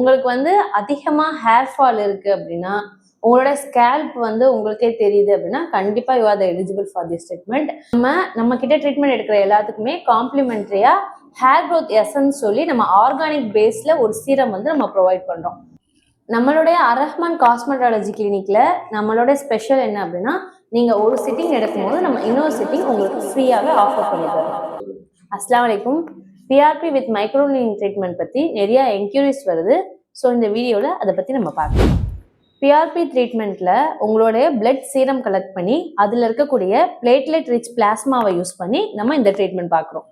உங்களுக்கு வந்து அதிகமா ஹேர் ஃபால் இருக்கு அப்படின்னா, உங்களோட ஸ்கேல்ப் வந்து உங்களுக்கே தெரியுது அப்படின்னா கண்டிப்பா you are the eligible for this treatment. நம்ம கிட்ட ட்ரீட்மெண்ட் எடுக்கிற எல்லாத்துக்குமே காம்ப்ளிமெண்ட்ரியா ஹேர் க்ரோத் எசன்ஸ் சொல்லி நம்ம ஆர்கானிக் பேஸ்ல ஒரு சீரம் வந்து நம்ம ப்ரொவைட் பண்றோம். நம்மளுடைய அரஹ்மான் காஸ்மெட்டாலஜி கிளினிக்ல நம்மளோட ஸ்பெஷல் என்ன அப்படின்னா, நீங்க ஒரு சிட்டிங் எடுக்கும்போது நம்ம இன்னொரு சிட்டிங் உங்களுக்கு ஃப்ரீயாவே ஆஃபர் பண்ணி தரோம். அஸ்ஸலாமு அலைக்கும். பிஆர்பி வித் மைக்ரோனீடிங் ட்ரீட்மெண்ட் பத்தி நிறைய என்கொயரிஸ் வருது. ஸோ இந்த வீடியோவில் அதை பற்றி நம்ம பார்க்கலாம். பிஆர்பி ட்ரீட்மெண்ட்டில் உங்களுடைய பிளட் சீரம் கலெக்ட் பண்ணி அதில் இருக்கக்கூடிய பிளேட்லெட் ரிச் பிளாஸ்மாவை யூஸ் பண்ணி நம்ம இந்த ட்ரீட்மெண்ட் பார்க்குறோம்.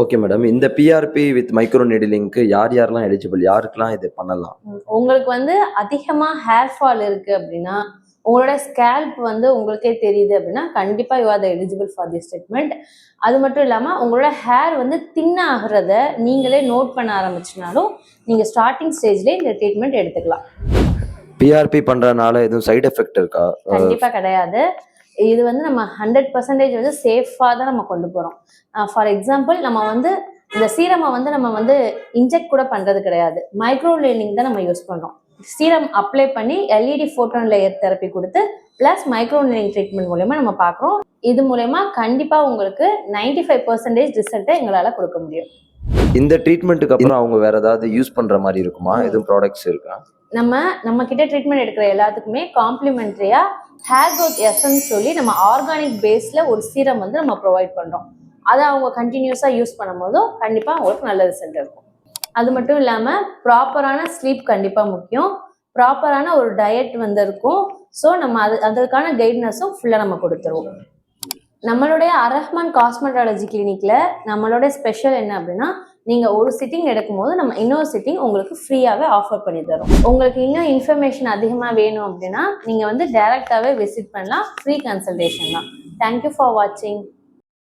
ஓகே மேடம், இந்த பிஆர்பி வித் மைக்ரோ நீடிலிங்க்கு யாரெல்லாம் எலிஜிபிள், யாருக்கெல்லாம் இது பண்ணலாம்? உங்களுக்கு வந்து அதிகமாக ஹேர் ஃபால் இருக்குது அப்படின்னா, உங்களோட ஸ்கேல்ப் வந்து உங்களுக்கே தெரியுது அப்படின்னா கண்டிப்பா you are the eligible for this treatment. அது மட்டும் இல்லாம உங்களோட ஹேர் வந்து தின் ஆகிறத நீங்களே நோட் பண்ண ஆரம்பிச்சினாலும் நீங்க ஸ்டார்டிங் ஸ்டேஜ்ல இந்த ட்ரீட்மெண்ட் எடுத்துக்கலாம். பிஆர்பி பண்றதுனால எதுவும் சைடு எஃபெக்ட் இருக்கா? கண்டிப்பா கிடையாது. இது வந்து நம்ம 100% வந்து சேஃபா தான் நம்ம கொண்டு போறோம். ஃபார் எக்ஸாம்பிள், நம்ம வந்து இந்த சீரமை வந்து நம்ம வந்து இன்ஜெக்ட் கூட பண்றது கிடையாது. மைக்ரோ நீடிலிங் தான் நம்ம யூஸ் பண்றோம். சீரம் அப்ளை பண்ணி எல்இடி ஃபோட்டான் லேயர் தெரப்பி கொடுத்து பிளஸ் மைக்ரோ நீடிலிங் ட்ரீட்மெண்ட் மூலமா நம்ம பார்க்குறோம். இது மூலமா கண்டிப்பா உங்களுக்கு 95% ரிசல்ட்டை எங்களால் கொடுக்க முடியும். இந்த ட்ரீட்மெண்ட்டுக்கு அப்புறம் அவங்க வேற ஏதாவது யூஸ் பண்ற மாதிரி இருக்குமா? எதுவும் ப்ராடக்ட்ஸ் இருக்கா? நம்ம கிட்ட ட்ரீட்மெண்ட் எடுக்கிற எல்லாத்துக்குமே காம்ப்ளிமெண்ட்ரியா ஹேர் க்ரோத் எசன்ஸ் சொல்லி நம்ம ஆர்கானிக் பேஸ்ல ஒரு சீரம் வந்து நம்ம ப்ரொவைட் பண்றோம். அதை அவங்க கண்டினியூஸா யூஸ் பண்ணும் போதும் கண்டிப்பா அவங்களுக்கு நல்ல ரிசல்ட் இருக்கும். அது மட்டும் இல்லாமல் ப்ராப்பரான ஸ்லீப் கண்டிப்பாக முக்கியம். ப்ராப்பரான ஒரு டயட் வந்து இருக்கும். ஸோ நம்ம அதற்கான கைட்னஸும் ஃபுல்லாக நம்ம கொடுத்துருவோம். நம்மளுடைய அரஹ்மான் காஸ்மெட்டாலஜி கிளினிக்ல நம்மளோட ஸ்பெஷல் என்ன அப்படின்னா, நீங்கள் ஒரு சிட்டிங் எடுக்கும்போது நம்ம இன்னொரு சிட்டிங் உங்களுக்கு ஃப்ரீயாகவே ஆஃபர் பண்ணி தரோம். உங்களுக்கு இன்னும் இன்ஃபர்மேஷன் அதிகமாக வேணும் அப்படின்னா நீங்கள் வந்து டைரெக்டாகவே விசிட் பண்ணலாம். ஃப்ரீ கன்சல்டேஷன் தான். தேங்க்யூ ஃபார் வாட்சிங்.